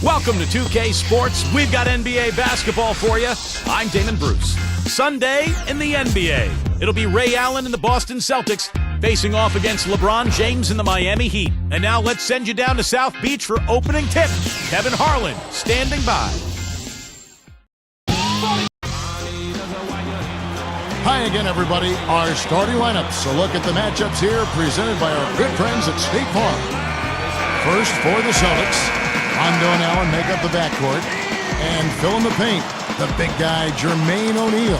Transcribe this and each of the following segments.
Welcome to 2K Sports. We've got NBA basketball for you. I'm Damon Bruce. Sunday in the NBA. It'll be Ray Allen and the Boston Celtics facing off against LeBron James and the Miami Heat. And now let's send you down to South Beach for opening tip. Kevin Harlan standing by. Hi again, everybody. Our starting lineups. A look at the matchups here presented by our good friends at State Farm. First for the Celtics, Rondo and Allen make up the backcourt. And fill in the paint, the big guy, Jermaine O'Neal.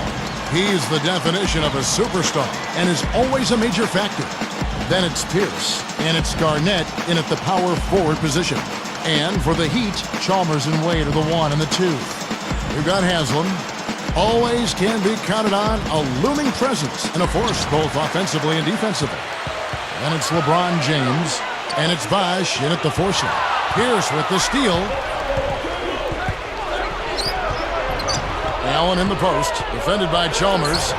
He's the definition of a superstar and is always a major factor. Then it's Pierce, and it's Garnett in at the power forward position. And for the Heat, Chalmers and Wade are the 1 and the 2. We've got Haslam. Always can be counted on, a looming presence and a force both offensively and defensively. Then it's LeBron James, and it's Bosh in at the 4 slot. Pierce with the steal. Allen in the post, defended by Chalmers.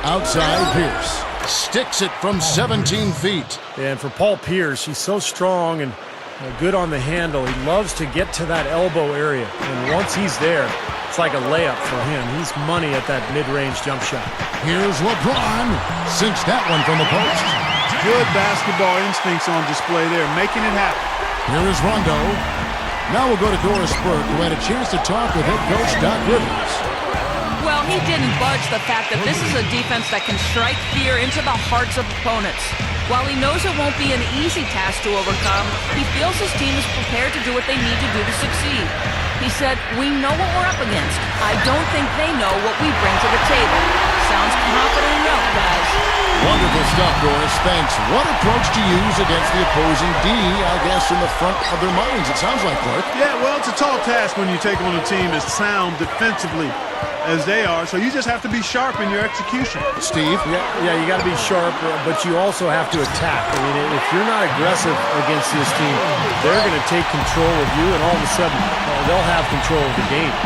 Outside, Pierce sticks it from 17 feet. And for Paul Pierce, he's so strong and good on the handle. He loves to get to that elbow area. And once he's there, it's like a layup for him. He's money at that mid-range jump shot. Here's LeBron. Sinks that one from the post. Good basketball instincts on display there, making it happen. Here is Rondo. Now we'll go to Doris Burke, who had a chance to talk with head coach Doc Rivers. Well, he didn't budge the fact that this is a defense that can strike fear into the hearts of opponents. While he knows it won't be an easy task to overcome, he feels his team is prepared to do what they need to do to succeed. He said, "We know what we're up against. I don't think they know what we bring to the table." Sounds confident enough, guys. Wonderful stuff, Doris. Thanks. What approach to use against the opposing D, I guess, in the front of their minds, it sounds like, Clark. Yeah, well, it's a tall task when you take on a team as sound defensively as they are, so you just have to be sharp in your execution. Steve? Yeah, you got to be sharp, but you also have to attack. I mean, if you're not aggressive against this team, they're going to take control of you, and all of a sudden, they'll have control of the game.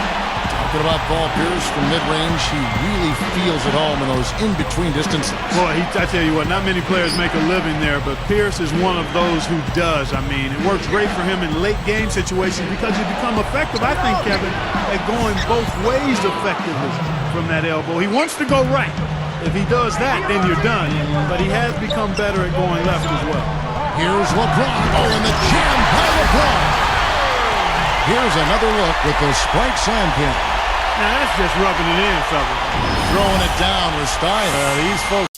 Talking about Paul Pierce from mid-range, he really feels at home in those in-between distances. Boy, I tell you what, not many players make a living there, but Pierce is one of those who does. I mean, it works great for him in late-game situations because you become effective, I think, Kevin, at going both ways effectively from that elbow. He wants to go right. If he does that, then you're done. But he has become better at going left as well. Here's LeBron. Oh, and the jam by LeBron. Here's another look with the Sprite Slam King. Now that's just rubbing it in, fellas. Throwing it down with style. These folks.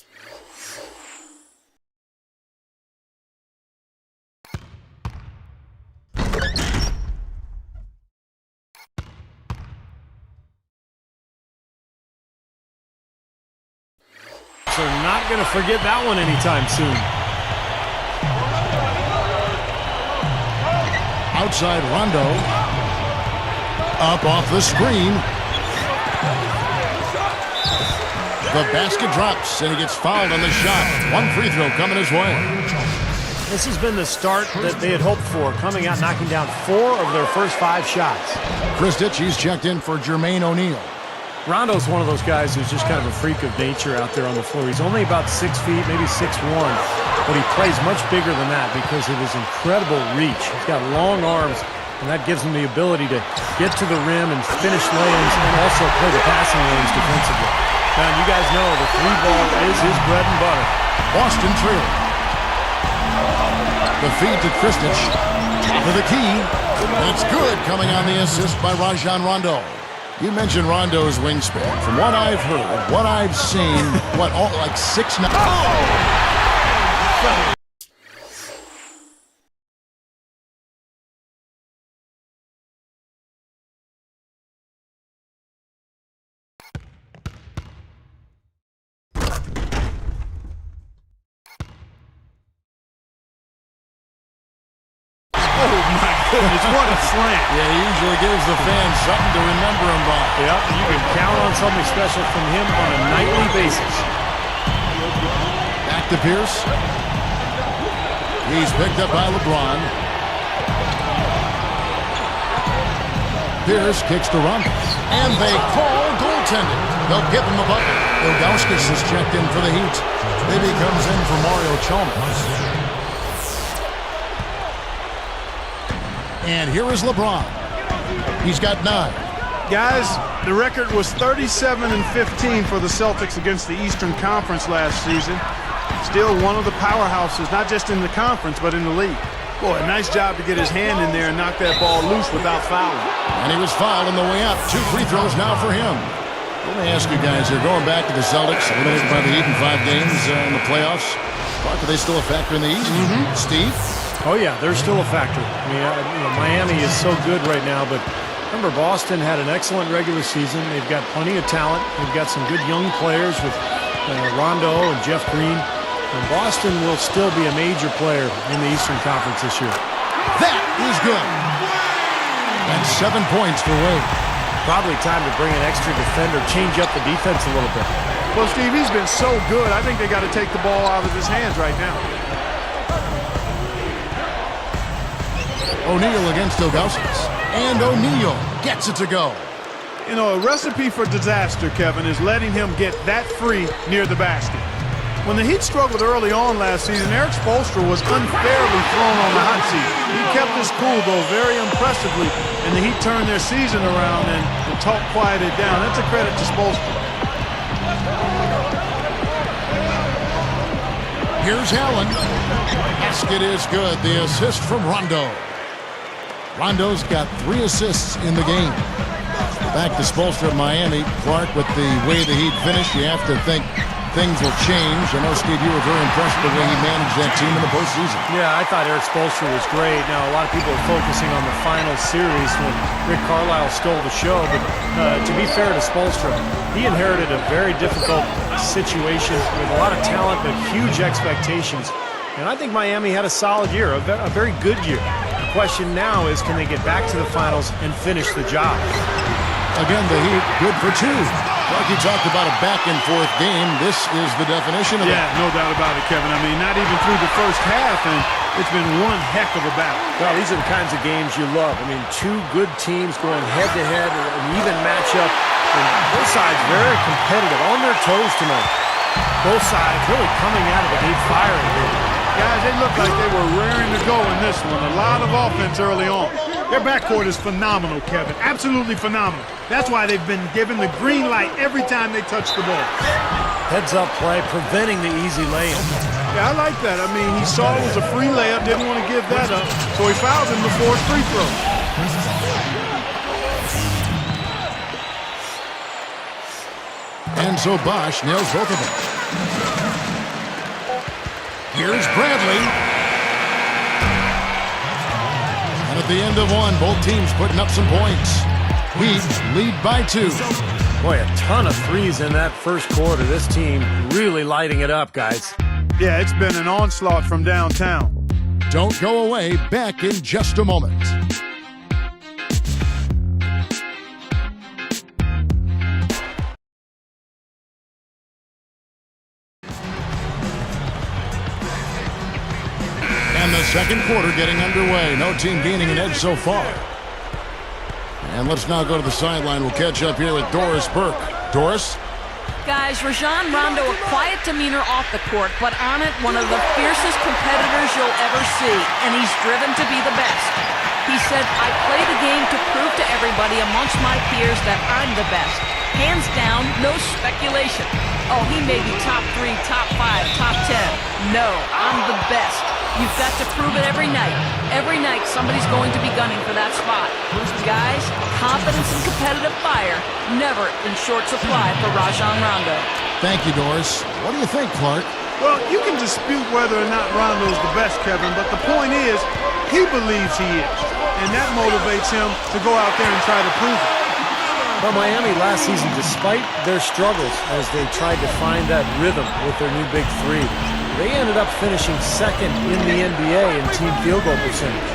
Are not going to forget that one anytime soon. Outside Rondo. Up off the screen. The basket drops, and he gets fouled on the shot. One free throw coming his way. This has been the start that they had hoped for, coming out knocking down 4 of their first 5 shots. Chris Ditchy's checked in for Jermaine O'Neal. Rondo's one of those guys who's just kind of a freak of nature out there on the floor. He's only about 6 feet, maybe 6'1", but he plays much bigger than that because of his incredible reach. He's got long arms, and that gives him the ability to get to the rim and finish lay-ins and also play the passing lanes defensively. Now, you guys know the 3-ball is his bread and butter. Boston trail. The feed to Kristich. Top of the key. And it's good coming on the assist by Rajon Rondo. You mentioned Rondo's wingspan. From what I've heard, what I've seen, like 6'9". Oh! Goodness, what a slam. Yeah, he usually gives the fans something to remember him by. Yep, you can count on something special from him on a nightly basis. Back to Pierce. He's picked up by LeBron. Pierce kicks to Rondo. And they call goaltending. They'll give him the bucket. Ilgauskas is checked in for the Heat. Maybe comes in for Mario Chalmers. And here is LeBron. He's got 9. Guys, the record was 37-15 for the Celtics against the Eastern Conference last season. Still one of the powerhouses, not just in the conference, but in the league. Boy, a nice job to get his hand in there and knock that ball loose without fouling. And he was fouled on the way up. 2 free throws now for him. Let me ask you guys here, going back to the Celtics, eliminated by the Heat in 5 games in the playoffs. Are they still a factor in the East? Steve? Oh, yeah, they're still a factor. I mean, Miami is so good right now, but remember, Boston had an excellent regular season. They've got plenty of talent. They've got some good young players with Rondo and Jeff Green. And Boston will still be a major player in the Eastern Conference this year. That is good. And 7 points for Wade. Probably time to bring an extra defender, change up the defense a little bit. Well, Steve, he's been so good. I think they got to take the ball out of his hands right now. O'Neal against Ilgauskas. And O'Neal gets it to go. You know, a recipe for disaster, Kevin, is letting him get that free near the basket. When the Heat struggled early on last season, Eric Spoelstra was unfairly thrown on the hot seat. He kept his cool, though, very impressively, and the Heat turned their season around and the talk quieted down. That's a credit to Spoelstra. Here's Allen. Basket is good. The assist from Rondo. Rondo's got 3 assists in the game. Back to Spoelstra of Miami. Clark, with the way the Heat finished, you have to think things will change. I know, Steve, you were very impressed with the way he managed that team in the postseason. Yeah, I thought Eric Spoelstra was great. Now, a lot of people are focusing on the final series when Rick Carlisle stole the show, but to be fair to Spoelstra, he inherited a very difficult situation with a lot of talent but huge expectations. And I think Miami had a solid year, a very good year. The question now is, can they get back to the finals and finish the job? Again, the Heat good for 2. Like you talked about a back-and-forth game, this is the definition of Yeah, that. no doubt about it, Kevin. I mean, not even through the first half, and it's been one heck of a battle. Well, these are the kinds of games you love. I mean, 2 good teams going head-to-head, an even matchup. And both sides very competitive, on their toes tonight. Both sides really coming out of the gate firing here. Guys, they look like they were raring to go in this one. A lot of offense early on. Their backcourt is phenomenal, Kevin. Absolutely phenomenal. That's why they've been given the green light every time they touch the ball. Heads-up play, preventing the easy lay-in. Yeah, I like that. I mean, he saw it was a free layup, didn't want to give that up, so he fouled him before his free throw. And so Bosch nails both of them. Here's Bradley. And at the end of 1, both teams putting up some points. Heat lead by 2. Boy, a ton of threes in that first quarter. This team really lighting it up, guys. Yeah, it's been an onslaught from downtown. Don't go away. Back in just a moment. And the second quarter getting underway. No team gaining an edge so far. And let's now go to the sideline. We'll catch up here with Doris Burke. Doris? Guys, Rajon Rondo, a quiet demeanor off the court, but on it, one of the fiercest competitors you'll ever see, and he's driven to be the best. He said, I play the game to prove to everybody amongst my peers that I'm the best. Hands down, no speculation. Oh, he may be top 3, top 5, top 10. No, I'm the best. You've got to prove it every night. Every night, somebody's going to be gunning for that spot. Guys, confidence and competitive fire, never in short supply for Rajon Rondo. Thank you, Doris. What do you think, Clark? Well, you can dispute whether or not Rondo's the best, Kevin, but the point is, he believes he is. And that motivates him to go out there and try to prove it. Well, Miami last season, despite their struggles as they tried to find that rhythm with their new big 3, they ended up finishing second in the NBA in team field goal percentage.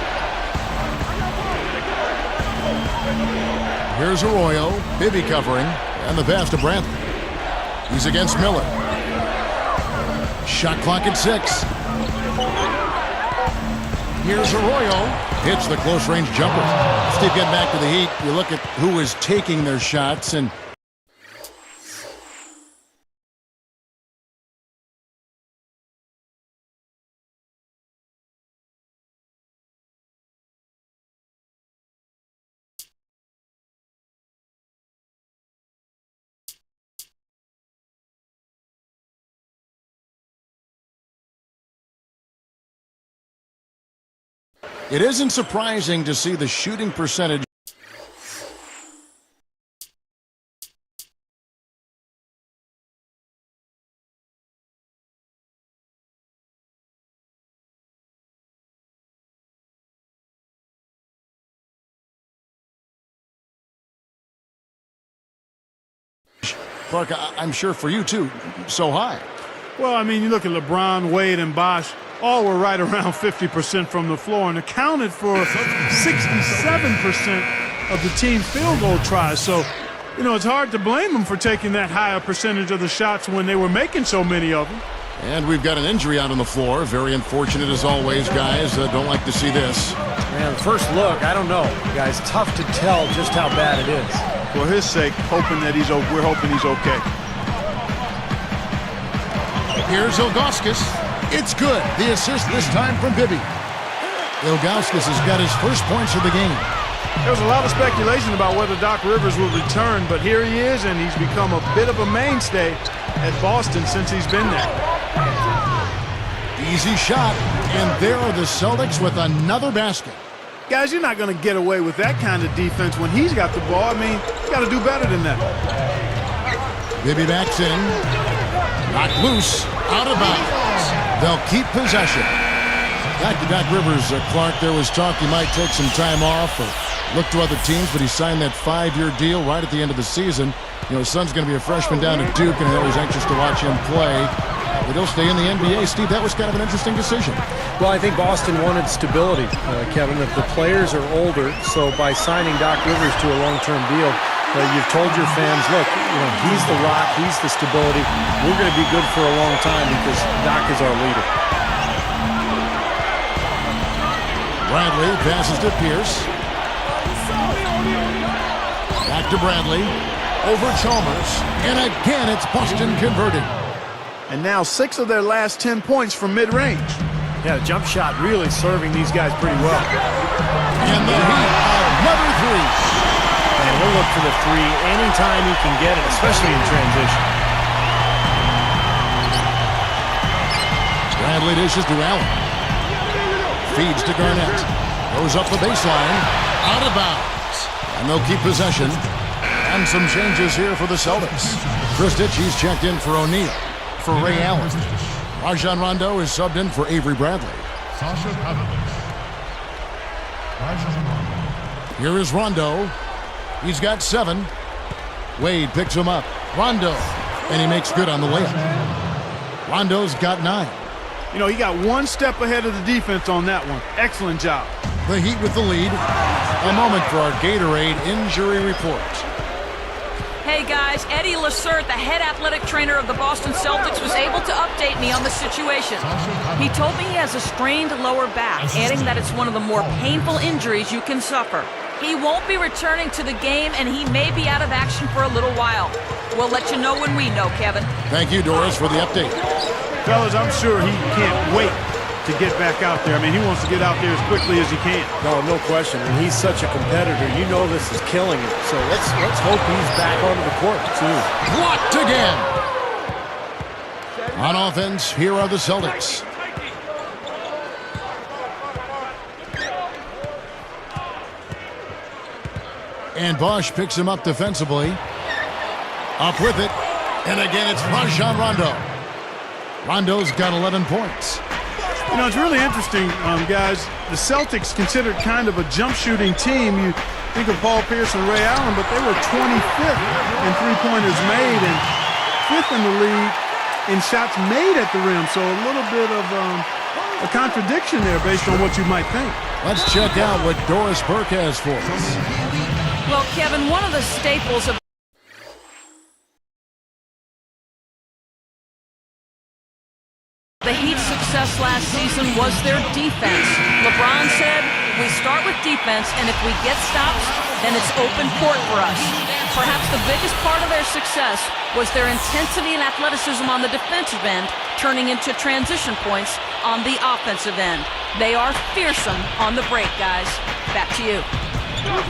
Here's Arroyo, Bibby covering, and the pass to Brantley. He's against Miller. Shot clock at 6. Here's Arroyo. Hits the close-range jumper. Steve, getting back to the Heat, you look at who is taking their shots, and It isn't surprising to see the shooting percentage. Clark, I'm sure for you too, so high. Well, I mean, you look at LeBron, Wade, and Bosh, all were right around 50% from the floor and accounted for 67% of the team's field goal tries. So, you know, it's hard to blame them for taking that higher percentage of the shots when they were making so many of them. And we've got an injury out on the floor. Very unfortunate as always, guys. Don't like to see this. Man, first look, I don't know, guys. Tough to tell just how bad it is. For his sake, we're hoping he's okay. Here's Ilgauskas. It's good. The assist this time from Bibby. Ilgauskas has got his first points of the game. There was a lot of speculation about whether Doc Rivers will return, but here he is, and he's become a bit of a mainstay at Boston since he's been there. Easy shot, and there are the Celtics with another basket. Guys, you're not going to get away with that kind of defense when he's got the ball. I mean, you got to do better than that. Bibby backs in. Knocked loose. Out of bounds. They'll keep possession. Back to Doc Rivers. Clark, there was talk he might take some time off or look to other teams, but he signed that 5-year deal right at the end of the season. You know, his son's going to be a freshman down at Duke, and he's always anxious to watch him play. But he'll stay in the NBA. Steve, that was kind of an interesting decision. Well, I think Boston wanted stability, Kevin. If the players are older, so by signing Doc Rivers to a long-term deal, you've told your fans, look, you know, he's the rock, he's the stability. We're going to be good for a long time because Doc is our leader. Bradley passes to Pierce. Back to Bradley. Over Chalmers. And again, it's Boston converting. And now 6 of their last 10 points from mid-range. Yeah, jump shot really serving these guys pretty well. And the Heat, another three. And he'll look for the three anytime he can get it, especially in transition. Bradley dishes to Allen. Feeds to Garnett. Goes up the baseline. Out of bounds. And they'll keep possession. And some changes here for the Celtics. Chris Ditchy's checked in for O'Neal. For Ray Allen. Rajon Rondo is subbed in for Avery Bradley. Here is Rondo. He's got 7. Wade picks him up. Rondo. And he makes good on the layup. Rondo's got 9. You know, he got one step ahead of the defense on that one. Excellent job. The Heat with the lead. A moment for our Gatorade injury report. Hey guys, Eddie Lassert, the head athletic trainer of the Boston Celtics, was able to update me on the situation. He told me he has a strained lower back, adding that it's one of the more painful injuries you can suffer. He won't be returning to the game, and he may be out of action for a little while. We'll let you know when we know, Kevin. Thank you, Doris, for the update. Fellas, I'm sure he can't wait to get back out there. I mean, he wants to get out there as quickly as he can. No question. And he's such a competitor. You know this is killing him. So let's hope he's back onto the court soon. Blocked again. On offense, here are the Celtics. And Bosh picks him up defensively. Up with it. And again, it's Rajon Rondo. Rondo's got 11 points. You know, it's really interesting, guys. The Celtics considered kind of a jump shooting team. You think of Paul Pierce and Ray Allen, but they were 25th in three-pointers made and 5th in the league in shots made at the rim. So a little bit of a contradiction there based on what you might think. Let's check out what Doris Burke has for us. Well, Kevin, one of the staples of the Heat's success last season was their defense. LeBron said, we start with defense, and if we get stops, then it's open court for us. Perhaps the biggest part of their success was their intensity and athleticism on the defensive end, turning into transition points on the offensive end. They are fearsome on the break, guys. Back to you.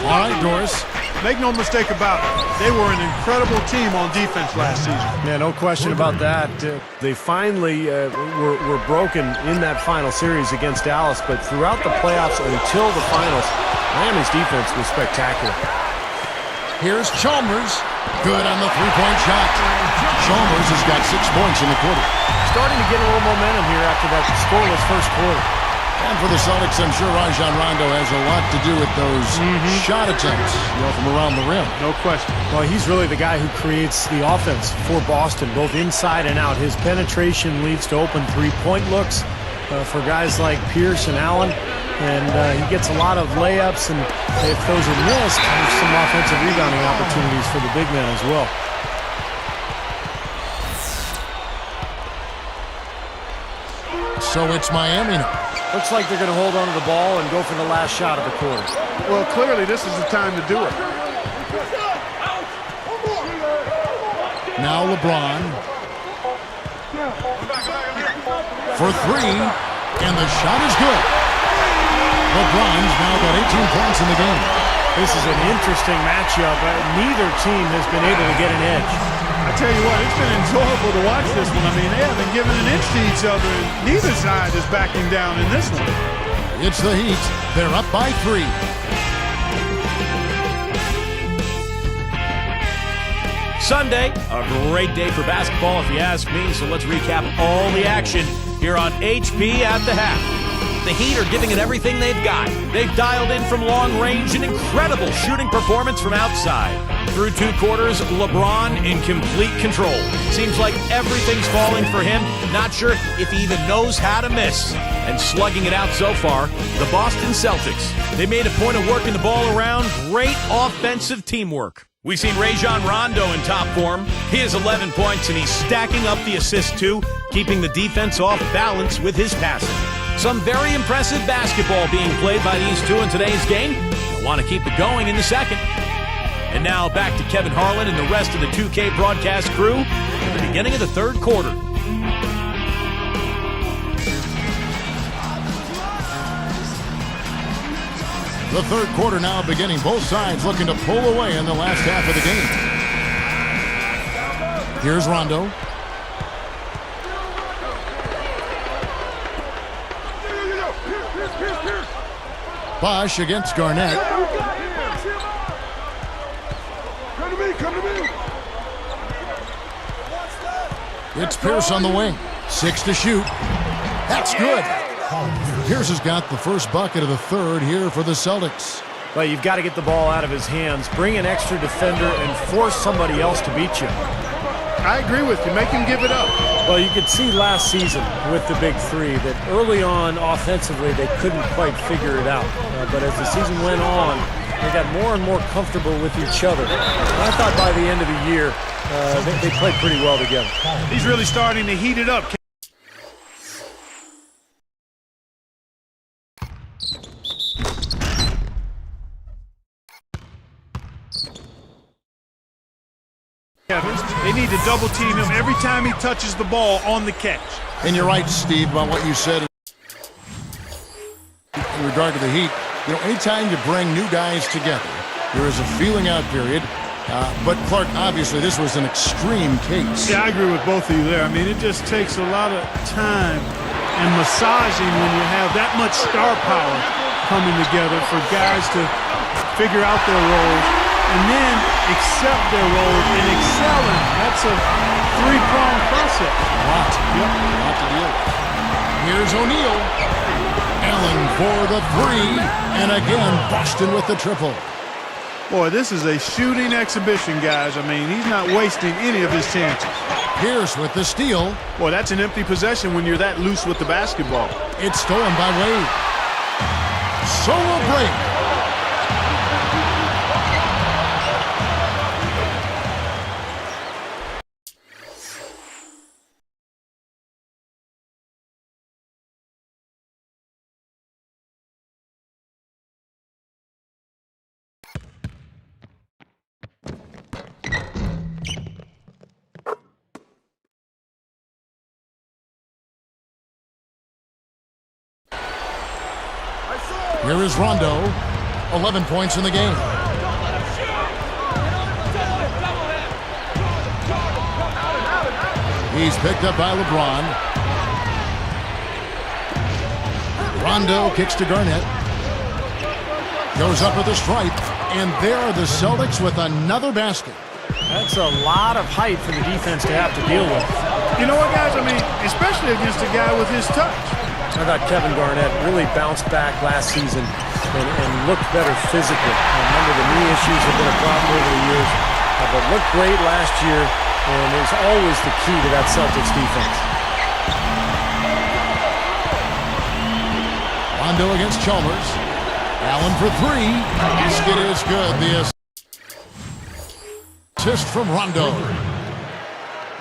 All right, Doris. make no mistake about it, they were an incredible team on defense last season. Yeah, no question about that. They finally were broken in that final series against Dallas, but throughout the playoffs until the finals, Miami's defense was spectacular. Here's Chalmers. Good on the three-point shot. Chalmers has got 6 points in the quarter. Starting to get a little momentum here after that scoreless first quarter. And for the Celtics, I'm sure Rajon Rondo has a lot to do with those shot attempts, from around the rim. No question. Well, he's really the guy who creates the offense for Boston, both inside and out. His penetration leads to open three-point looks for guys like Pierce and Allen. And he gets a lot of layups, and if those are missed, there's some offensive rebounding opportunities for the big men as well. So it's Miami now. Looks like they're going to hold on to the ball and go for the last shot of the quarter. Well, clearly this is the time to do it. Now LeBron. For 3, and the shot is good. LeBron's now got 18 points in the game. This is an interesting matchup. Neither team has been able to get an edge. I tell you what, it's been enjoyable to watch this one. I mean, they haven't given an inch to each other, and neither side is backing down in this one. It's the Heat. They're up by 3. Sunday, a great day for basketball if you ask me, so let's recap all the action here on HP at the half. The Heat are giving it everything they've got. They've dialed in from long range an incredible shooting performance from outside. Through 2 quarters, LeBron in complete control. Seems like everything's falling for him. Not sure if he even knows how to miss. And slugging it out so far, the Boston Celtics. They made a point of working the ball around. Great offensive teamwork. We've seen Rajon Rondo in top form. He has 11 points, and he's stacking up the assists too, keeping the defense off balance with his passing. Some very impressive basketball being played by these two in today's game. They'll want to keep it going in the second. And now back to Kevin Harlan and the rest of the 2K broadcast crew at the beginning of the third quarter. The third quarter now beginning. Both sides looking to pull away in the last half of the game. Here's Rondo. Bosh against Garnett. It's Pierce on the wing. 6 to shoot. That's good. Pierce has got the first bucket of the third here for the Celtics. Well, you've got to get the ball out of his hands, bring an extra defender, and force somebody else to beat you. I agree with you. Make him give it up. Well, you could see last season with the big three that early on offensively they couldn't quite figure it out. But as the season went on, they got more and more comfortable with each other. And I thought by the end of the year they played pretty well together. He's really starting to heat it up. They need to double team him every time he touches the ball on the catch. And you're right, Steve, about what you said in regard to the Heat. You know, anytime you bring new guys together, there is a feeling out period. But Clark, obviously, this was an extreme case. Yeah, I agree with both of you there. I mean, it just takes a lot of time and massaging when you have that much star power coming together for guys to figure out their roles and then accept their role and excel in it. That's a three-pronged process. A lot. Yep, a lot to deal with. Here's O'Neal. Allen for the 3. And again, Boston with the triple. Boy, this is a shooting exhibition, guys. I mean, he's not wasting any of his chances. Pierce with the steal. Boy, that's an empty possession when you're that loose with the basketball. It's stolen by Wade. Solo break. Here is Rondo, 11 points in the game. He's picked up by LeBron. Rondo kicks to Garnett. Goes up with a stripe. And there are the Celtics with another basket. That's a lot of height for the defense to have to deal with. You know what, guys? I mean, especially against a guy with his touch. I thought Kevin Garnett really bounced back last season and looked better physically. Remember, the knee issues have been a problem over the years, but looked great last year, and is always the key to that Celtics defense. Rondo against Chalmers. Allen for three. Basket is good. The assist from Rondo.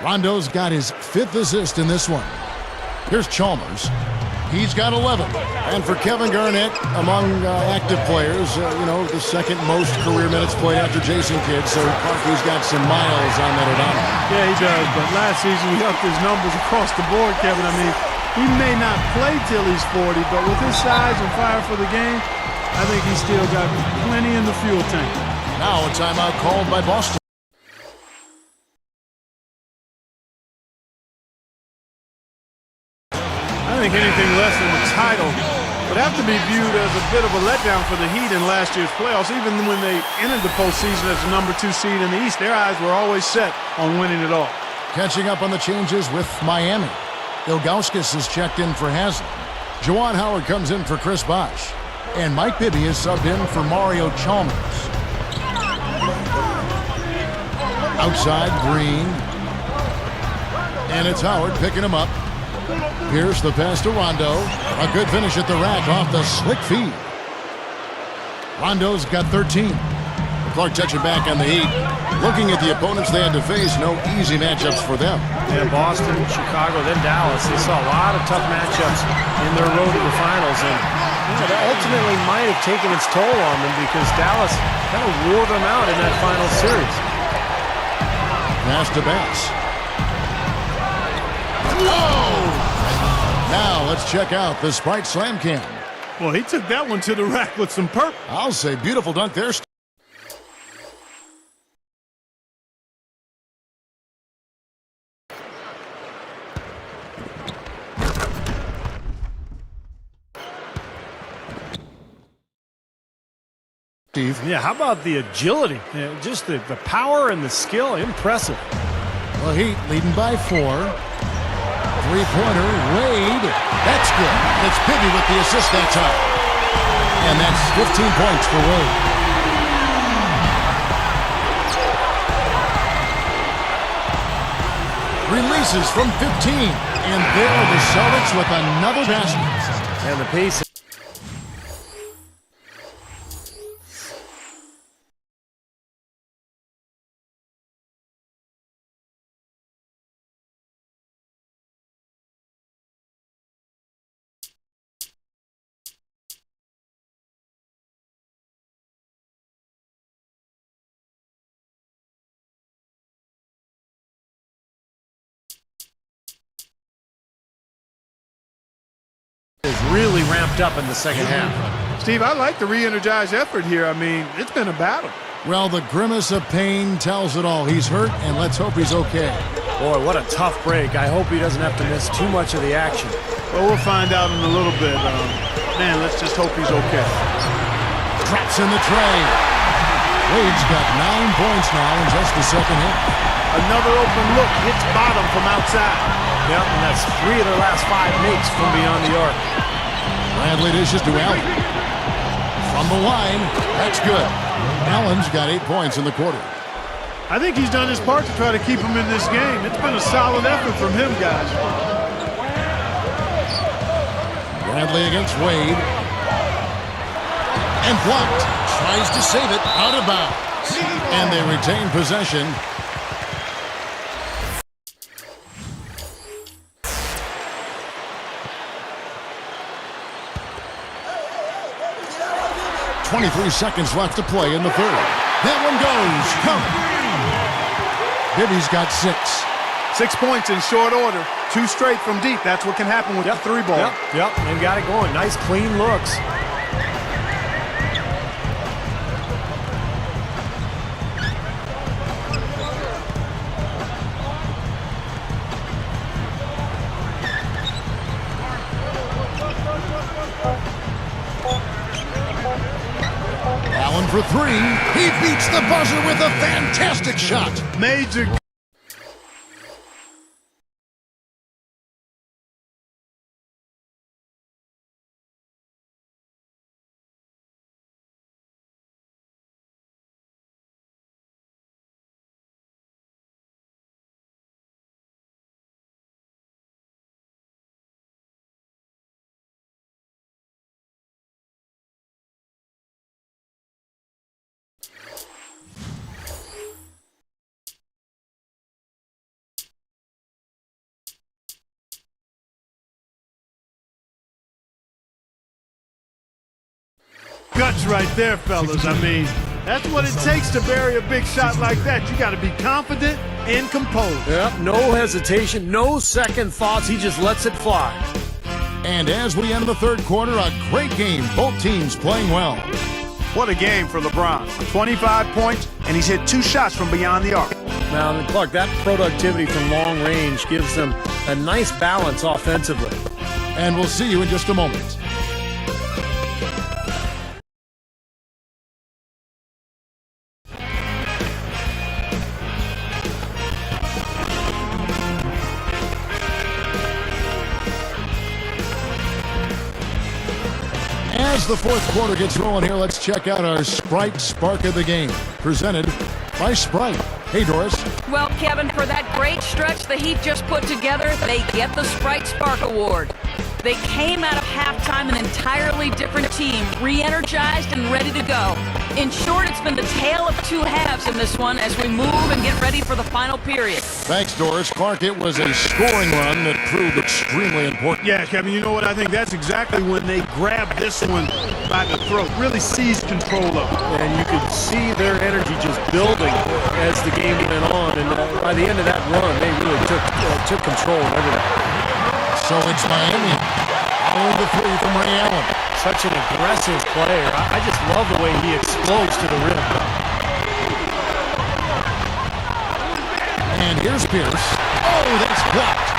Rondo's got his 5th assist in this one. Here's Chalmers. He's got 11. And for Kevin Garnett, among active players, the second most career minutes played after Jason Kidd. So Clarkie's got some miles on that odometer. Yeah, he does. But last season, he upped his numbers across the board, Kevin. I mean, he may not play till he's 40, but with his size and fire for the game, I think he's still got plenty in the fuel tank. Now a timeout called by Boston. I think anything less than the title would have to be viewed as a bit of a letdown for the Heat in last year's playoffs. Even when they entered the postseason as the number 2 seed in the East, their eyes were always set on winning it all. Catching up on the changes with Miami. Ilgauskas is checked in for Haslam. Juwan Howard comes in for Chris Bosh. And Mike Bibby is subbed in for Mario Chalmers. Outside, Green. And it's Howard picking him up. Here's the pass to Rondo. A good finish at the rack off the slick feed. Rondo's got 13. Clark touching back on the Heat. Looking at the opponents they had to face, no easy matchups for them. Yeah, Boston, Chicago, then Dallas. They saw a lot of tough matchups in their road to the finals, and that ultimately might have taken its toll on them because Dallas kind of wore them out in that final series. Pass to Bass. Oh! Now let's check out the Sprite Slam Cam. Well, he took that one to the rack with some purpose. I'll say beautiful dunk there. Steve. Yeah, how about the agility? Yeah, just the power and the skill, impressive. Well, Heat leading by 4. Three-pointer, Wade. That's good. It's Bibby with the assist that time. And that's 15 points for Wade. Releases from 15. And there are the Celtics with another basket. And the pace. Is really ramped up in the second half. Steve, I like the re-energized effort here. I mean, it's been a battle. Well, the grimace of pain tells it all. He's hurt, and let's hope he's okay. Boy, what a tough break. I hope he doesn't have to miss too much of the action. Well, we'll find out in a little bit. Man, let's just hope he's okay. Drops in the tray. Wade's got 9 points now in just the second half. Another open look hits bottom from outside. Yep, and that's 3 of their last 5 makes from beyond the arc. Bradley dishes to Allen. From the line, that's good. Allen's got 8 points in the quarter. I think he's done his part to try to keep him in this game. It's been a solid effort from him, guys. Bradley against Wade. And blocked. Tries to save it out of bounds. And they retain possession. .23 seconds left to play in the third. That one goes. Come. Bibby's got 6. 6 points in short order. 2 straight from deep. That's what can happen with the 3-ball. Yep, they've got it going. Nice, clean looks. for three. He beats the buzzer with a fantastic shot. Major. Guts right there, fellas. I mean, that's what it takes to bury a big shot like that. You got to be confident and composed. Yep, no hesitation, no second thoughts. He just lets it fly. And as we end the third quarter, a great game. Both teams playing well. What a game for LeBron. 25 points, and he's hit 2 shots from beyond the arc. Now, Clark, that productivity from long range gives them a nice balance offensively. And we'll see you in just a moment. As the fourth quarter gets rolling here, let's check out our Sprite Spark of the Game, presented by Sprite. Hey, Doris. Well, Kevin, for that great stretch the Heat just put together, they get the Sprite Spark Award. They came out of halftime an entirely different team, re-energized and ready to go. In short, it's been the tale of two halves in this one as we move and get ready for the final period. Thanks, Doris. Clark, it was a scoring run that proved extremely important. Yeah, Kevin, you know what? I think that's exactly when they grabbed this one by the throat, really seized control of it. And you could see their energy just building as the game went on. And by the end of that run, they really took control of everything. So it's Miami. Following the three from Ray Allen. Such an aggressive player. I just love the way he explodes to the rim. And here's Pierce. Oh, that's blocked.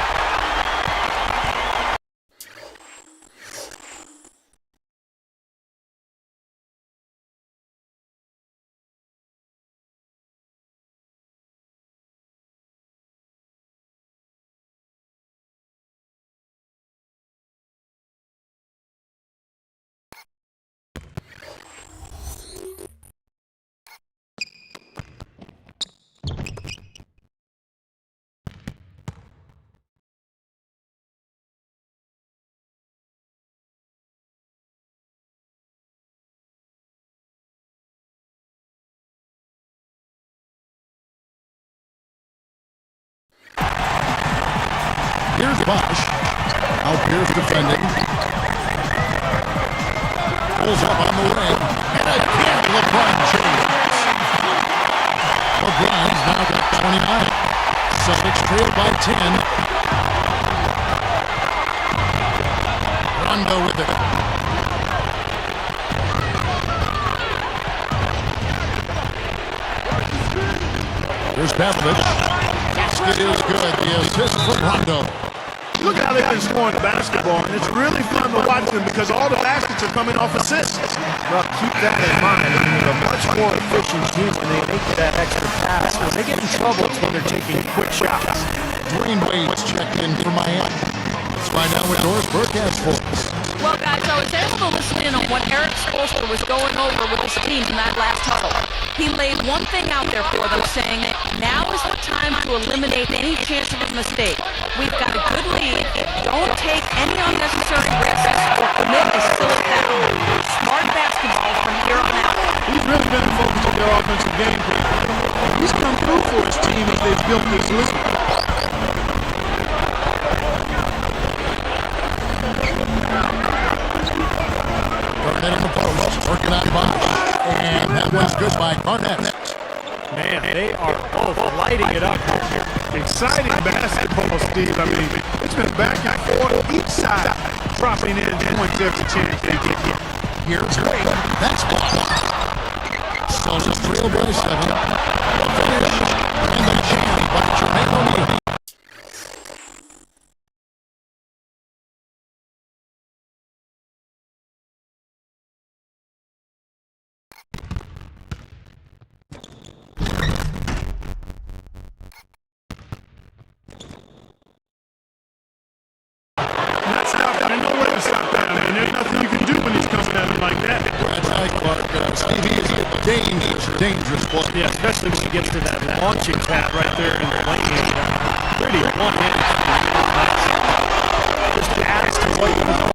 Here's Bosch. Now Pierce defending. Pulls up on the wing. And again, LeBron James. LeBron's now got 29. Celtics trail by 10. Rondo with it. Here's Pavlovich. Basket is good. The assist from Rondo. Look how they've been scoring the basketball, and it's really fun to watch them because all the baskets are coming off assists. Well, keep that in mind. I mean, they're a much more efficient team when they make that extra pass. When they get in trouble, it's when they're taking quick shots. Dwayne Wade's checked in for Miami. Let's find out what Doris Burke has for us. Well, guys, I was able to listen in on what Eric Spoelstra was going over with his team in that last huddle. He laid one thing out there for them, saying, now is the time to eliminate any chance of a mistake. We've got a good lead. Don't take any unnecessary risks or commit a silly foul. Smart basketball from here on out. He's really been focused on their offensive game plan. He's come through for his team as they've built this lead. Garnett in the post, working on Bosch. And that was good by Garnett. Man, they are both lighting it up here. Exciting basketball, Steve. I mean, it's been back and forth, each side dropping in points every chance they get here. Here's Wade. That's blocked. Celtics trail by 7. The finish. And the jam by Jermaine O'Neal. run like that. That's right, Clark. Stevie is a dangerous player. Yeah, especially when he gets to that launching pad right there in the lane. Pretty one-handed. Just adds to what he was doing.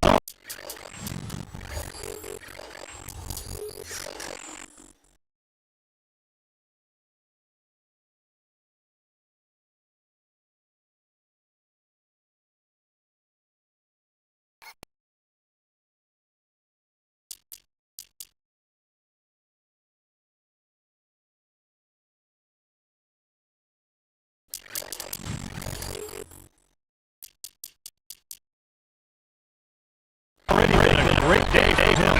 Already been a great day for him.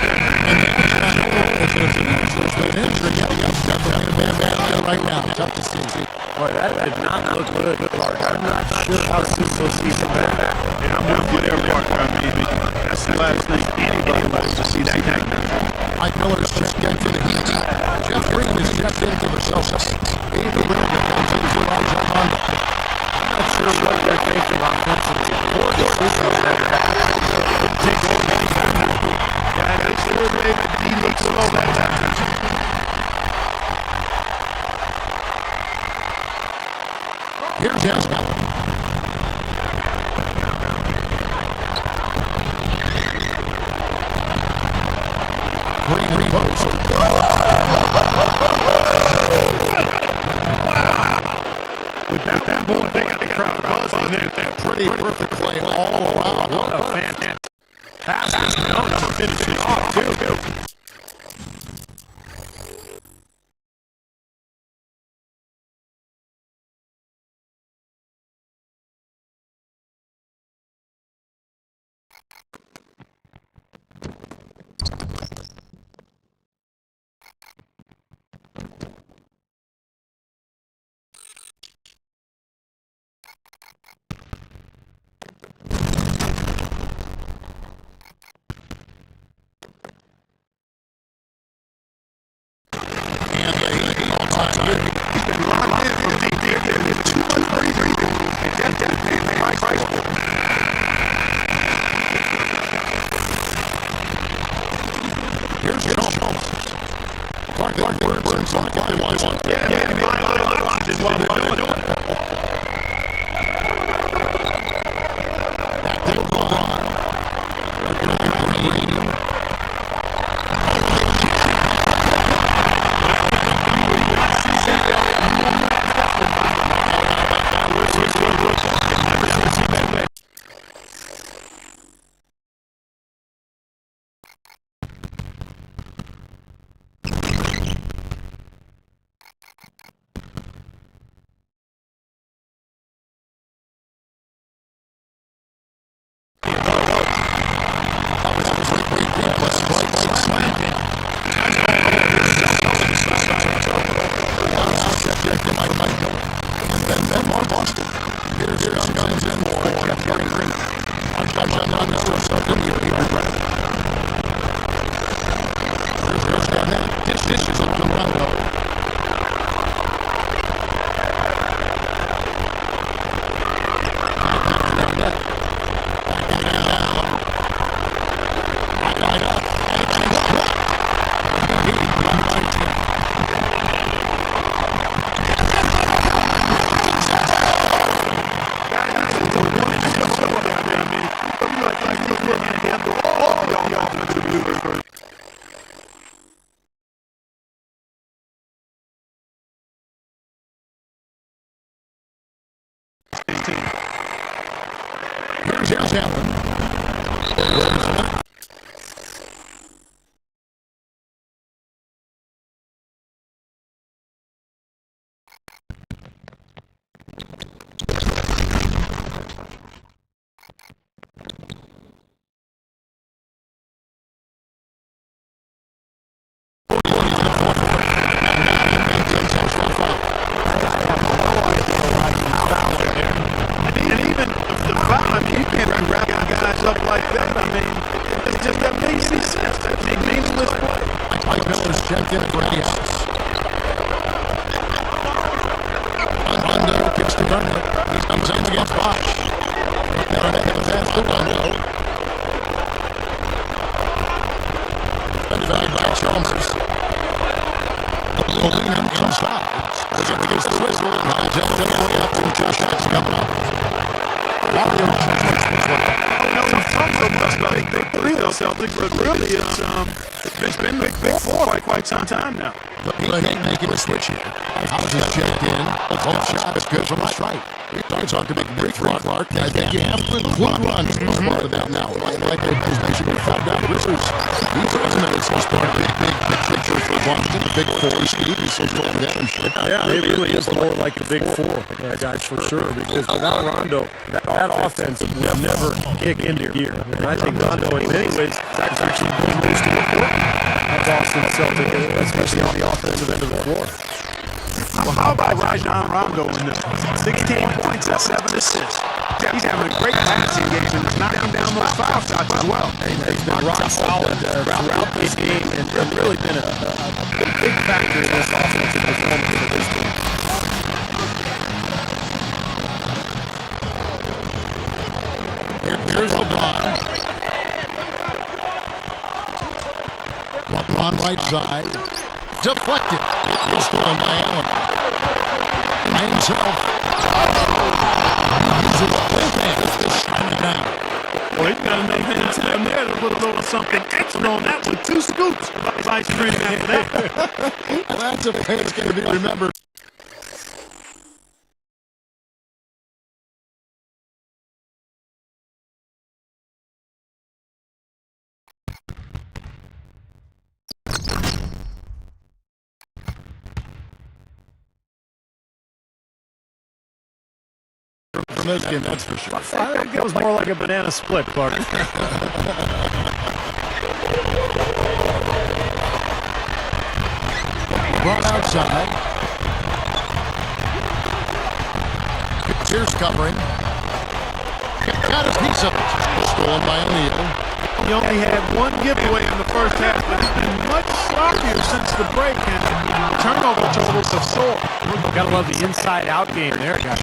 Right now, tough to see. Boy, that did not look good, Clark. I'm not sure how soon we'll see him back. And I'm with you there, Mark. I mean, that's the last thing anybody wants to see that happen. Mike Miller's checked in for the Heat. Jeff Green is checked in for the Celtics. Avery Bradley comes in for Rajon Rondo. I'm not sure what they're thinking offensively. Or the sleeping that take over any time. Yeah, they sure made the D look slow that time. Here's Jasper. Green post. With that ball, they got the crowd buzzing there. Pretty perfect play all around. What a fantastic pass. No, to finish it off, too. Here's your home. Clark burns on the one. Yeah, just while they're doing it. Back to LeBron. Mike Miller's checked in for the outs. Rondo kicks to Garnett. He comes in against Bosch. Garnett with that to Rondo. Mario Chalmers was like, No, he's come so much about big three, though, Celtics, but really it's been the big four for quite some time now. but he making a switch here. Houses checked in. Both shots good from the strike. It's hard to make a big front, Clark. I think you have to include runs as part of that now. Like they basically fell down Wizards. He's resonated as part of the big picture for Boston. The big four speed. He's still going down and shit. Yeah, it really is more like the big four guys for sure, because without Rondo, that offense would never kick into gear. And I think Rondo, in many ways, is actually the most important Boston Celtic, especially on the offensive end of the floor. Well, how about Rajon Rondo in this? 16 points and 7 assists. He's having a great passing game and is knocking down those foul shots as well. He's been rock solid throughout this game and really been a big factor in this offensive performance of this team. Here's LeBron. LeBron right side. Deflected. It's going by Allen. By himself. Uses a left hand to shut it down. Well, he's got enough hands down there to put a little something extra on that with 2 scoops of ice cream after that. Well, that's a play that's going to be remembered. From this game, that's for sure. I think it was more like a banana split, Clark. Brought outside. Pierce covering. Got a piece of it. Stolen by O'Neal. He only had 1 giveaway in the first half, but it's been much sloppier since the break, and turnover totals have soared. Gotta love the inside-out game there, guys.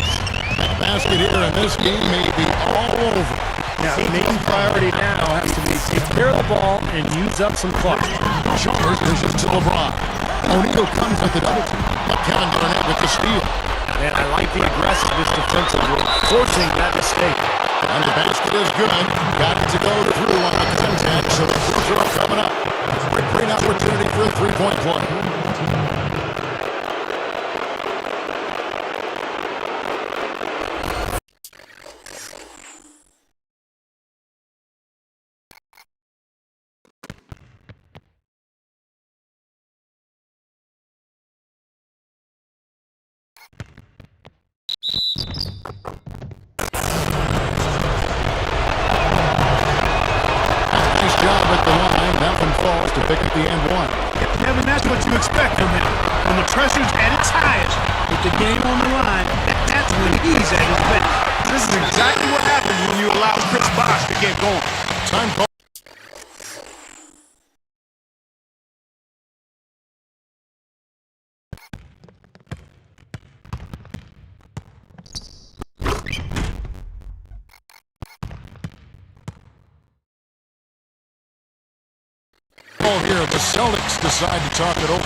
That basket here in this game may be all over. Now, the main priority now has to be take care of the ball and use up some clock. Chalmers pushes to LeBron. O'Neal comes with the double team. McCann Burnett with the steal. And I like the aggressiveness defensively, forcing that mistake. And the basket is good. Got it to go through on the 10-10, so the free throw coming up. Great opportunity for a three-point play. Nice job at the line. That one falls to pick up the and one. Kevin, that's what you expect from him. When the pressure's at its highest, with the game on the line, that's when he's at his best. This is exactly what happens when you allow Chris Bosh to get going. Time call. Here, the Celtics decide to talk it over.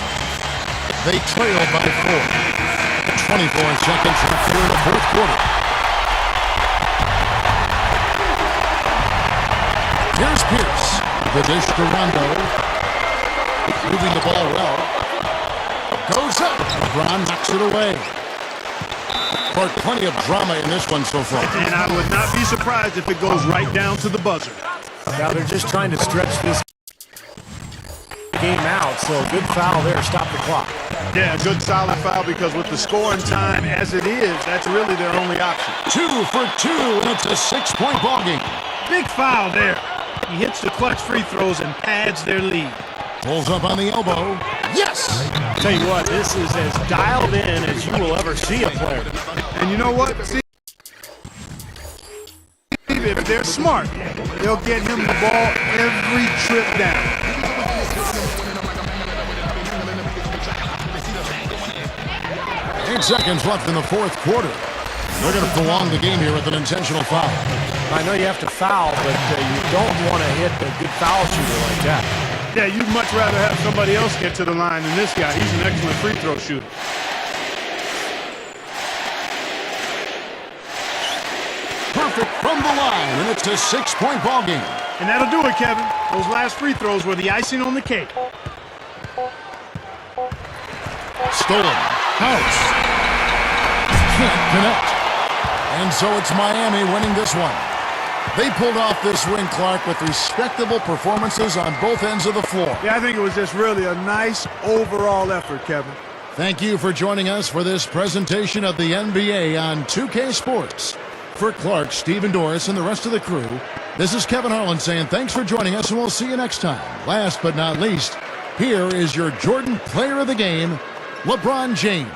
They trail by 4. 24 seconds left here in the fourth quarter. Here's Pierce. The dish to Rondo. Moving the ball well. Goes up. LeBron knocks it away. But plenty of drama in this one so far. And I would not be surprised if it goes right down to the buzzer. Now they're just trying to stretch this game out, so good foul there. Stop the clock. Yeah, good solid foul, because with the scoring time as it is, that's really their only option. 2 for 2, and it's a 6-point ball game. Big foul there. He hits the clutch free throws and pads their lead. Pulls up on the elbow. Yes! Tell you what, this is as dialed in as you will ever see a player. And you know what? See, if they're smart, they'll get him the ball every trip down. 8 seconds left in the fourth quarter. They're going to prolong the game here with an intentional foul. I know you have to foul, but you don't want to hit a good foul shooter like that. Yeah, you'd much rather have somebody else get to the line than this guy. He's an excellent free throw shooter. perfect from the line, and it's a 6-point ball game. And that'll do it, Kevin. Those last free throws were the icing on the cake. Stolen. House. Can't connect. And so it's Miami winning this one. They pulled off this win, Clark, with respectable performances on both ends of the floor. Yeah, I think it was just really a nice overall effort, Kevin. Thank you for joining us for this presentation of the NBA on 2K Sports. For Clark, Stephen Doris, and the rest of the crew, this is Kevin Harlan saying thanks for joining us, and we'll see you next time. Last but not least, here is your Jordan Player of the Game, LeBron James.